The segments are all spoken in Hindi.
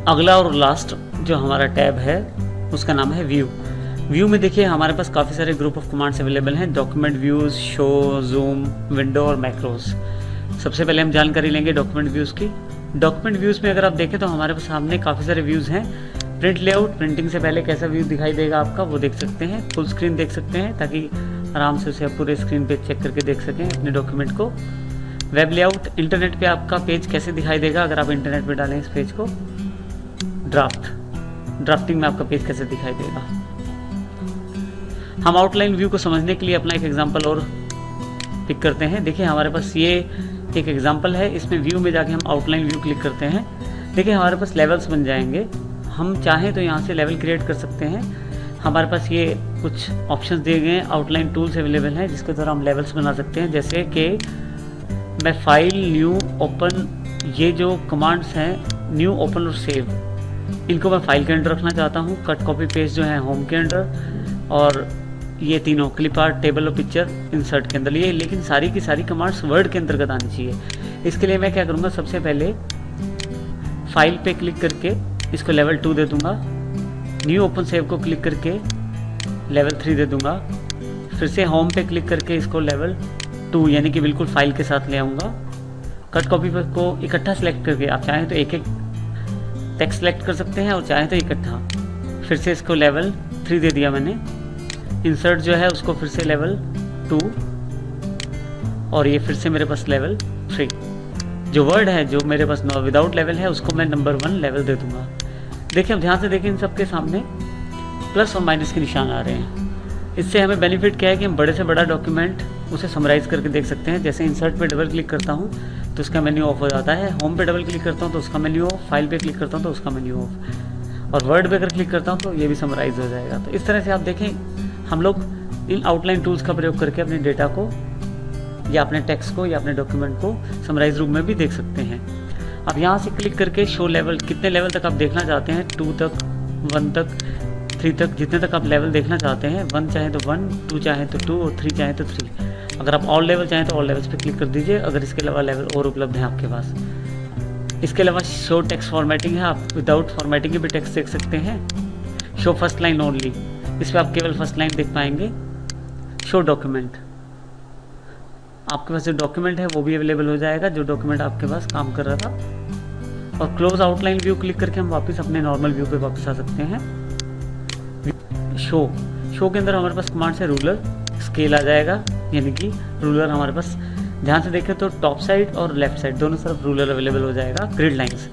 अगला और लास्ट जो हमारा टैब है उसका नाम है व्यू। व्यू में देखिए हमारे पास काफ़ी सारे ग्रुप ऑफ कमांड्स अवेलेबल हैं, document views, show, zoom, window और मैक्रोस। सबसे पहले हम जानकारी लेंगे डॉक्यूमेंट व्यूज़ की। डॉक्यूमेंट व्यूज़ में अगर आप देखें तो हमारे पास सामने काफ़ी सारे व्यूज़ हैं। प्रिंट लेआउट, प्रिंटिंग से पहले कैसा व्यू दिखाई देगा आपका वो देख सकते हैं। फुल स्क्रीन देख सकते हैं ताकि आराम से उसे आप पूरे स्क्रीन पे चेक करके देख सकें अपने डॉक्यूमेंट को। वेब लेआउट, इंटरनेट पे आपका पेज कैसे दिखाई देगा अगर आप इंटरनेट पे डालें इस पेज को। ड्राफ्टिंग में आपका पेज कैसे दिखाई देगा। हम आउटलाइन व्यू को समझने के लिए अपना एक एग्जांपल और पिक करते हैं। देखिए हमारे पास ये एक एग्जांपल है, इसमें व्यू में जाके हम आउटलाइन व्यू क्लिक करते हैं। देखिए हमारे पास लेवल्स बन जाएंगे। हम चाहें तो यहाँ से लेवल क्रिएट कर सकते हैं। हमारे पास ये कुछ ऑप्शंस दिए गए हैं, आउटलाइन टूल्स अवेलेबल हैं जिसके द्वारा हम लेवल्स बना सकते हैं। जैसे कि मैं फाइल, न्यू, ओपन, ये जो कमांड्स हैं न्यू, ओपन और सेव, इनको मैं फाइल के अंदर रखना चाहता हूँ। कट, कॉपी, पेस्ट जो है होम के अंदर, और ये तीनों क्लिप आर्ट, टेबल और पिक्चर इंसर्ट के अंदर। ये लेकिन सारी की सारी कमांड्स वर्ड के अंतर्गत आनी चाहिए। इसके लिए मैं क्या करूँगा, सबसे पहले फाइल पे क्लिक करके इसको लेवल 2 दे दूँगा। न्यू, ओपन, सेव को क्लिक करके लेवल 3 दे दूँगा। फिर से होम पे क्लिक करके इसको लेवल 2 यानी कि बिल्कुल फाइल के साथ ले आऊँगा। कट, कॉपी को इकट्ठा सेलेक्ट करके आप चाहें तो एक एक टेक्स्ट सेलेक्ट कर सकते हैं और चाहें तो इकट्ठा। फिर से इसको लेवल 3 दे दिया मैंने। इंसर्ट जो है उसको फिर से लेवल 2, और ये फिर से मेरे पास लेवल 3। जो वर्ड है जो मेरे पास विदाउट लेवल है उसको मैं नंबर 1 लेवल दे दूंगा। देखिए अब ध्यान से देखें, इन सबके सामने प्लस और माइनस के निशान आ रहे हैं। इससे हमें बेनिफिट क्या है कि हम बड़े से बड़ा डॉक्यूमेंट उसे समराइज करके देख सकते हैं। जैसे इंसर्ट पे डबल क्लिक करता हूँ तो उसका मेन्यू ऑफ हो जाता है। होम पे डबल क्लिक करता हूँ तो उसका मेन्यू ऑफ, फाइल पे क्लिक करता हूँ तो उसका मेन्यू ऑफ, और वर्ड पे अगर क्लिक करता हूँ तो ये भी समराइज हो जाएगा। तो इस तरह से आप देखें हम लोग इन आउटलाइन टूल्स का प्रयोग करके अपने डेटा को या अपने टेक्स्ट को या अपने डॉक्यूमेंट को समराइज रूप में भी देख सकते हैं। अब यहाँ से क्लिक करके शो लेवल, कितने लेवल तक आप देखना चाहते हैं, 2 तक, 1 तक, 3 तक, जितने तक आप लेवल देखना चाहते हैं। 1 चाहे तो 1, 2 चाहे तो 2 और 3 चाहे तो 3। अगर आप ऑल लेवल चाहें तो ऑल लेवल्स पे क्लिक कर दीजिए अगर इसके अलावा लेवल और उपलब्ध हैं आपके पास। इसके अलावा शो टेक्स्ट फॉर्मेटिंग है, आप विदाउट फॉर्मेटिंग के भी टेक्स्ट देख सकते हैं। शो फर्स्ट लाइन ओनली, इस पर आप केवल फर्स्ट लाइन देख पाएंगे। शो डॉक्यूमेंट, आपके पास जो डॉक्यूमेंट है वो भी अवेलेबल हो जाएगा जो डॉक्यूमेंट आपके पास काम कर रहा था। और क्लोज आउटलाइन व्यू क्लिक करके हम वापस अपने नॉर्मल व्यू पे वापस आ सकते हैं। शो के अंदर हमारे पास कमांड है रूलर, स्केल आ जाएगा, यानी कि रूलर हमारे पास ध्यान से देखें तो टॉप साइड और लेफ्ट साइड दोनों तरफ रूलर अवेलेबल हो जाएगा। ग्रिड लाइंस,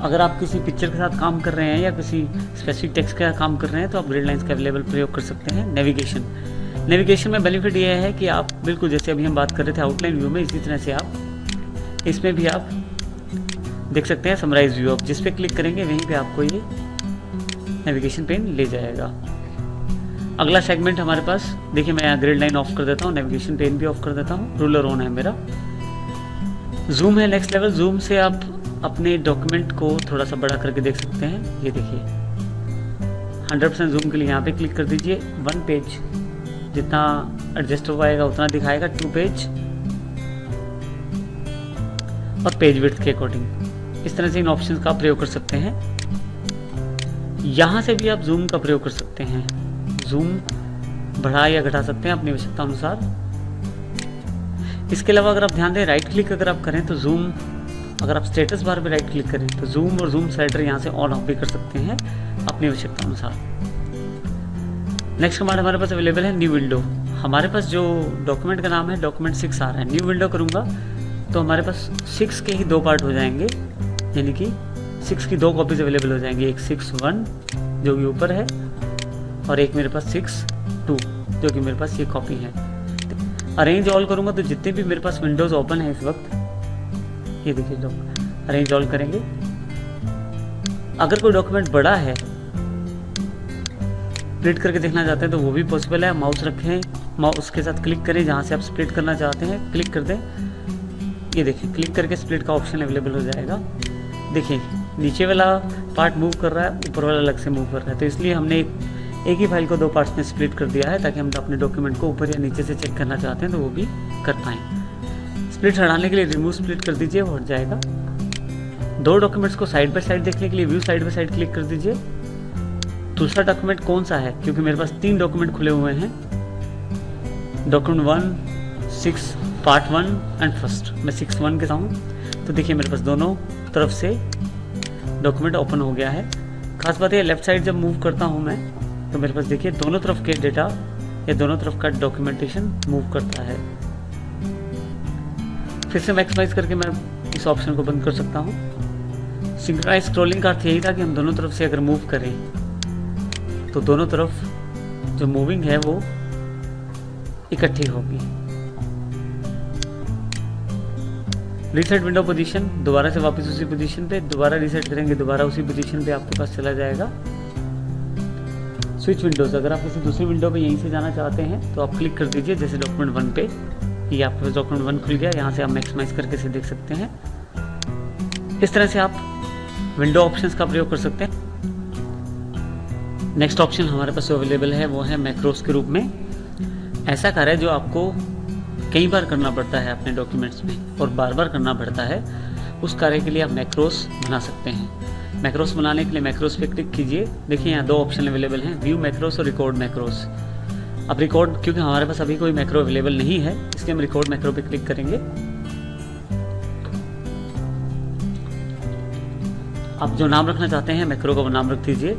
अगर आप किसी पिक्चर के साथ काम कर रहे हैं या किसी स्पेसिफिक टेक्स्ट का काम कर रहे हैं तो आप ग्रिड लाइंस का अवेलेबल प्रयोग कर सकते हैं। नेविगेशन में बेनिफिट ये है कि आप बिल्कुल जैसे अभी हम बात कर रहे थे आउटलाइन व्यू में, इसी तरह से आप इसमें भी आप देख सकते हैं समराइज व्यू। आप जिस पे क्लिक करेंगे वहीं पे आपको ये नेविगेशन पेन ले जाएगा। अगला सेगमेंट हमारे पास देखिए, मैं यहाँ ग्रिड लाइन ऑफ कर देता हूँ, नेविगेशन पेन भी ऑफ कर देता हूँ, रूलर ऑन है मेरा। जूम है नेक्स्ट लेवल, जूम से आप अपने डॉक्यूमेंट को थोड़ा सा बड़ा करके देख सकते हैं। ये देखिए 100% जूम के लिए यहाँ पे क्लिक कर दीजिए। 1 पेज जितना एडजस्ट हो पाएगा उतना दिखाएगा, 2 पेज और पेज विड्थ के अकॉर्डिंग। इस तरह से इन ऑप्शंस का प्रयोग कर सकते हैं। यहाँ से भी आप जूम का प्रयोग कर सकते हैं, जूम बढ़ा या घटा सकते हैं अपनी आवश्यकता अनुसार। इसके अलावा अगर आप ध्यान दें राइट क्लिक अगर आप करें तो जूम, अगर आप स्टेटस बार पे राइट क्लिक करें तो जूम और जूम स्लाइडर यहाँ से ऑन ऑफ भी कर सकते हैं अपनी आवश्यकता अनुसार। नेक्स्ट कमांड हमारे पास अवेलेबल है न्यू विंडो। हमारे पास जो डॉक्यूमेंट का नाम है डॉक्यूमेंट 6 आ रहा है, न्यू विंडो करूँगा तो हमारे पास 6 के ही 2 पार्ट हो जाएंगे, यानी कि 6 की 2 कॉपीज अवेलेबल हो जाएंगी। एक 6.1 जो कि ऊपर है और एक मेरे पास 6.2 जो कि मेरे पास ये कॉपी है। अरेंज ऑल करूँगा तो जितने भी मेरे पास विंडोज़ ओपन है इस वक्त, ये देखिए लोग अरेंज ऑल करेंगे। अगर कोई डॉक्यूमेंट बड़ा है, स्प्लिट करके देखना चाहते हैं तो वो भी पॉसिबल है। माउस रखें, माउस के साथ क्लिक करें, जहाँ से आप स्प्लिट करना चाहते हैं क्लिक कर दें। ये देखिए क्लिक करके स्प्लिट का ऑप्शन अवेलेबल हो जाएगा। देखिए नीचे वाला पार्ट मूव कर रहा है, ऊपर वाला अलग से मूव कर रहा है, तो इसलिए हमने एक ही फाइल को 2 पार्ट्स में स्प्लिट कर दिया है ताकि हम अपने डॉक्यूमेंट को ऊपर या नीचे से चेक करना चाहते हैं तो वो भी कर पाएँ। स्प्लिट हटाने के लिए रिमूव स्प्लिट कर दीजिए, वो हट जाएगा। दो डॉक्यूमेंट्स को साइड बाय साइड देखने के लिए view side by side click कर दीजिए। दूसरा डॉक्यूमेंट कौन सा है, क्योंकि मेरे पास 3 डॉक्यूमेंट खुले हुए हैं, डॉक्यूमेंट 1, 6 पार्ट 1 एंड फर्स्ट। मैं 6.1 के साथ हूँ, तो देखिए मेरे पास दोनों तरफ से डॉक्यूमेंट ओपन हो गया है। खास बात है लेफ्ट साइड जब मूव करता हूँ मैं, तो मेरे पास देखिए दोनों तरफ के डेटा या दोनों तरफ का डॉक्यूमेंटेशन मूव करता है। फिर से मैक्सिमाइज करके मैं इस ऑप्शन को बंद कर सकता हूँ। सिंक्रोनाइज स्क्रॉलिंग का अर्थ यही था कि हम दोनों तरफ से अगर मूव करें तो दोनों तरफ जो मूविंग है वो इकट्ठी होगी। रीसेट विंडो पोजीशन, दोबारा से वापस उसी पोजीशन पे दोबारा रीसेट करेंगे, दोबारा उसी पोजीशन पे आपके पास चला जाएगा। स्विच विंडोज, अगर आप किसी दूसरी विंडो पे यहीं से जाना चाहते हैं तो आप क्लिक कर दीजिए, जैसे डॉक्यूमेंट 1 पे, ये आपके पास डॉक्यूमेंट 1 खुल गया। यहाँ से आप मैक्सिमाइज करके इसे देख सकते हैं। इस तरह से आप विंडो ऑप्शंस का प्रयोग कर सकते हैं। नेक्स्ट ऑप्शन हमारे पास जो अवेलेबल है वो है मैक्रोस के रूप में। ऐसा कार्य जो आपको कई बार करना पड़ता है अपने डॉक्यूमेंट्स में और बार बार करना पड़ता है, उस कार्य के लिए आप मैक्रोस बना सकते हैं। मैक्रोस बनाने के लिए मैक्रोस पे क्लिक कीजिए। देखिए यहाँ 2 ऑप्शन अवेलेबल हैं, व्यू मैक्रोस और रिकॉर्ड मैक्रोस। अब रिकॉर्ड, क्योंकि हमारे पास अभी कोई मैक्रो अवेलेबल नहीं है, इसलिए हम रिकॉर्ड मैक्रो पे क्लिक करेंगे। आप जो नाम रखना चाहते हैं मैक्रो का वो नाम रख दीजिए।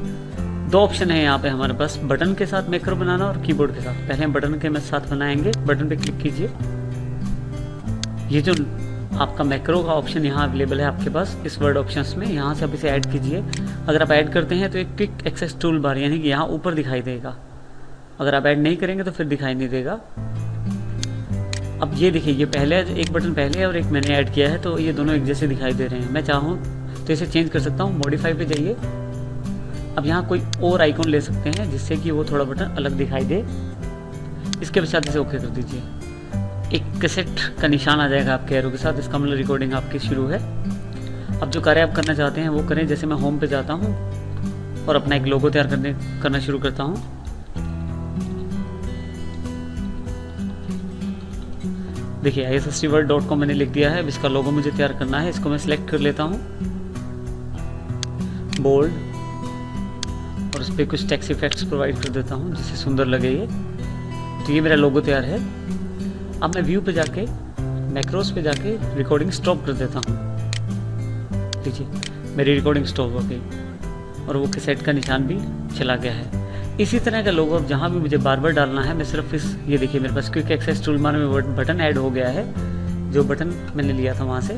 2 ऑप्शन है यहाँ पे हमारे पास, बटन के साथ मैक्रो बनाना और कीबोर्ड के साथ। पहले हम बटन के साथ बनाएंगे, बटन पे क्लिक कीजिए। ये जो आपका मैक्रो का ऑप्शन यहाँ अवेलेबल है आपके पास इस वर्ड ऑप्शंस में, यहाँ से आप इसे ऐड कीजिए। अगर आप ऐड करते हैं तो एक क्विक एक्सेस टूल बार यानी कि यहाँ ऊपर दिखाई देगा। अगर आप ऐड नहीं करेंगे तो फिर दिखाई नहीं देगा। अब ये देखिए, ये पहले एक बटन पहले है और एक मैंने ऐड किया है, तो ये दोनों एक जैसे दिखाई दे रहे हैं। मैं चाहूँ तो इसे चेंज कर सकता हूँ। मॉडिफाई पे जाइए। अब यहाँ कोई और आइकॉन ले सकते हैं जिससे कि वो थोड़ा बटन अलग दिखाई दे। इसके पश्चात इसे ओके कर दीजिए। एक कैसेट का निशान आ जाएगा आपके एरो के साथ, इसका मतलब रिकॉर्डिंग आपकी शुरू है। अब जो कार्य आप करना चाहते हैं वो करें। जैसे मैं होम पे जाता हूँ और अपना एक लोगो तैयार करना शुरू करता हूँ। देखिए isstword.com मैंने लिख दिया है। इसका लोगो मुझे तैयार करना है, इसको मैं सिलेक्ट कर लेता हूँ, बोल्ड, और उस पर कुछ टेक्स्ट इफेक्ट्स प्रोवाइड कर देता हूँ जिससे सुंदर लगे ये। तो ये मेरा लोगो तैयार है। अब मैं व्यू पे जाके मैक्रोस पे जाके रिकॉर्डिंग स्टॉप कर देता हूँ। देखिए मेरी रिकॉर्डिंग स्टॉप हो गई और वो कैसेट का निशान भी चला गया है। इसी तरह का लोगो अब जहाँ भी मुझे बार बार डालना है, मैं सिर्फ ये देखिए मेरे पास क्विक एक्सेस टूल बार में बटन ऐड हो गया है, जो बटन मैंने लिया था वहाँ से।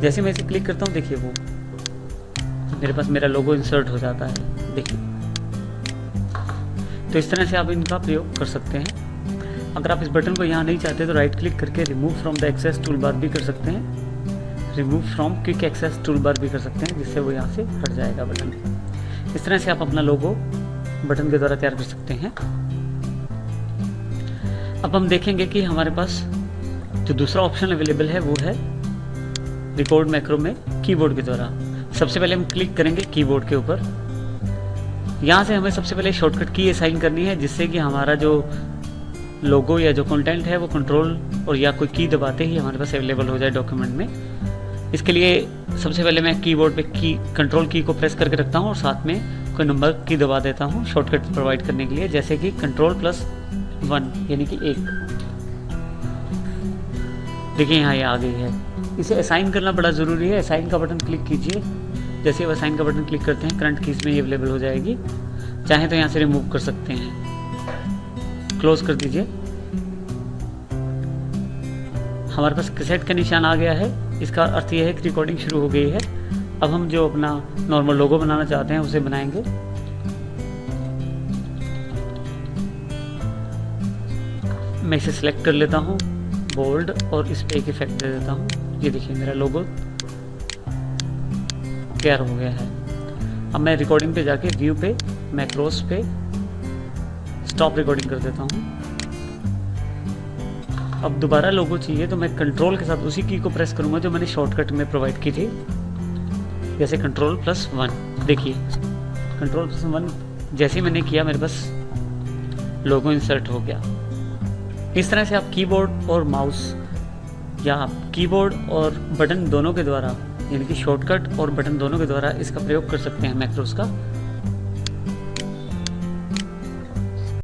जैसे मैं इसे क्लिक करता हूँ देखिए वो मेरे पास मेरा लोगो इंसर्ट हो जाता है। देखिए, तो इस तरह से आप इनका प्रयोग कर सकते हैं। अगर आप इस बटन को यहाँ नहीं चाहते तो राइट क्लिक करके remove from the access toolbar भी कर सकते हैं, remove from quick access toolbar भी कर सकते हैं, जिससे वो यहाँ से हट जाएगा बटन। इस तरह से आप अपना लोगो बटन के द्वारा तैयार कर सकते हैं। अब हम देखेंगे कि हमारे पास जो दूसरा ऑप्शन अवेलेबल है वो है रिकॉर्ड मैक्रो में कीबोर्ड के द्वारा। सबसे पहले हम क्लिक करेंगे कीबोर्ड के ऊपर। यहाँ से हमें सबसे पहले शॉर्टकट की असाइन करनी है, जिससे कि हमारा जो लोगो या जो कंटेंट है वो कंट्रोल और या कोई की दबाते ही हमारे पास अवेलेबल हो जाए डॉक्यूमेंट में। इसके लिए सबसे पहले मैं कीबोर्ड पे कंट्रोल की को प्रेस करके रखता हूँ और साथ में कोई नंबर की दबा देता हूँ शॉर्टकट प्रोवाइड करने के लिए, जैसे कि Ctrl+1 यानी कि 1। देखिए यहाँ ये आ गई है। इसे असाइन करना बड़ा ज़रूरी है। असाइन का बटन क्लिक कीजिए। जैसे आप असाइन का बटन क्लिक करते हैं करंट कीज में ये अवेलेबल हो जाएगी। चाहे तो यहाँ से रिमूव कर सकते हैं, क्लोज कर दीजिए। हमारे पास कैसेट का निशान आ गया है। इसका अर्थ यह है कि रिकॉर्डिंग शुरू हो गई है। अब हम जो अपना नॉर्मल लोगो बनाना चाहते हैं उसे बनाएंगे। मैं इसे सिलेक्ट कर लेता हूँ, बोल्ड, और इस पे एक इफेक्ट दे देता हूँ। ये देखिए मेरा लोगो तैयार हो गया है। अब मैं रिकॉर्डिंग पे जाके व्यू पे मैक्रोस पे स्टॉप रिकॉर्डिंग कर देता हूँ। अब दोबारा लोगो चाहिए तो मैं कंट्रोल के साथ उसी की को प्रेस करूँगा जो मैंने शॉर्टकट में प्रोवाइड की थी, जैसे Ctrl+1। देखिए Ctrl+1 जैसे मैंने किया मेरे पास लोगो इंसर्ट हो गया। इस तरह से आप कीबोर्ड और माउस या आप कीबोर्ड और बटन दोनों के द्वारा यानी कि शॉर्टकट और बटन दोनों के द्वारा इसका प्रयोग कर सकते हैं मैक्रोस का।